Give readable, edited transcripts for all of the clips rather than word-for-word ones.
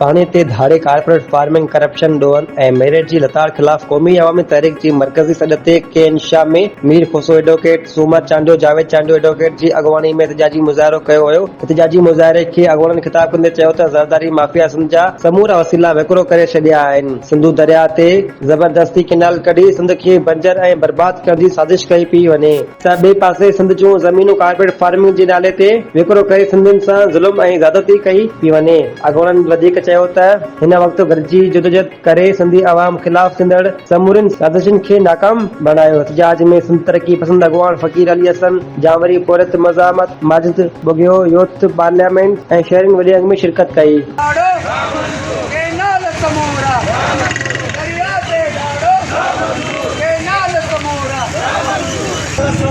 पानी ते धारे corporate farming corruption done ऐं मेरिट जी लताड़ ख़िलाफ़ क़ौमी अवामी तहरीक जी मरकज़ी सॾ ते केनशा में मीर खोसो एडवोकेट, सूमत चांडियो, जावेद चांडियो एडवोकेट जी अॻुवाणी में एहतिजाजी मुज़ाहिरो कयो वियो। एहतिजाजी मुज़ाहिरे खे अॻुवाणनि ख़िताब कंदे चयो त ज़रदारी माफ़िया सिंध जा समूरा वसीला विकिरो करे छॾिया आहिनि। सिंधु दरिया ते ज़बरदस्ती कैनाल कढी सिंध खे बंजर ऐं बर्बाद करण जी साज़िश कई पई वञे त ॿिए पासे सिंध जूं ज़मीनूं कारपोरेट फार्मिंग जे नाले ते विकिरो करे सिंधियुनि सां ज़ुल्म ऐं ज़्यादती कई पई वञे। अॻुवाणनि वधीक चयो त हिन वक़्तु गॾिजी जदोजहद करे सिंधी अवाम ख़िलाफ़ थींदड़ समूरनि साज़िशुनि खे नाकाम बणायो। एहतिजाज में सिंध तरक़ी पसंद अॻुवान फ़कीर अली हसन, जावरी पोरित मज़ामत माजिद बुगियो, यूथ पार्लियामेंट ऐं शहरिन वॾे अंग में शिरकत कई।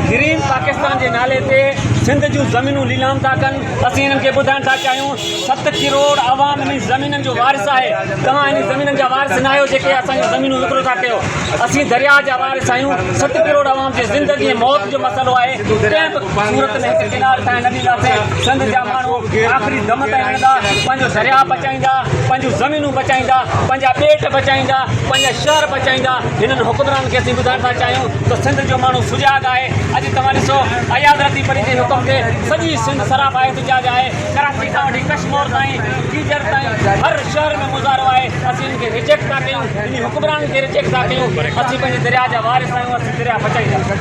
ग्रीन पाकिस्तान के नाले ते सिंध जूं ज़मीनूं नीलाम था कनि। असीं इन्हनि खे ॿुधाइण था चाहियूं 7 करोड़ आवाम इन ज़मीननि जो वारिस आहे। तव्हां इन ज़मीननि जा वारिस न आहियो जेके असांजी ज़मीनूं विकिरो था कयो। असीं दरिया जा वारिस आहियूं। 7 करोड़ आवाम जी ज़िंदगी मौत जो मसइलो आहे। कंहिं बि सूरत में हिकु किनार ठाहे न ॾींदासीं। सिंध जा माण्हू आख़िरी दम ताईं हलंदा, पंहिंजो दरिया बचाईंदा, पंहिंजूं ज़मीनूं बचाईंदा, पंहिंजा पेट बचाईंदा, पंहिंजा शहर बचाईंदा। हिननि हुकुमरान खे असीं ॿुधाइण था चाहियूं त सिंध जो माण्हू सुजाॻ आहे। अॼु तव्हां ॾिसो अयादरती परी जे हुकुम ते सॼी सिंध सरापा एहतिजाज आहे। कराची खां वठी कश्मीर ताईं, गीजर ताईं हर शहर में मुज़ाहिरो आहे। असीं इनखे रिजेक्ट था कयूं, इन हुकुमरान खे रिजेक्ट था कयूं। असीं पंहिंजे दरिया जा वारिस आहियूं, असीं दरिया बचाईंदासीं।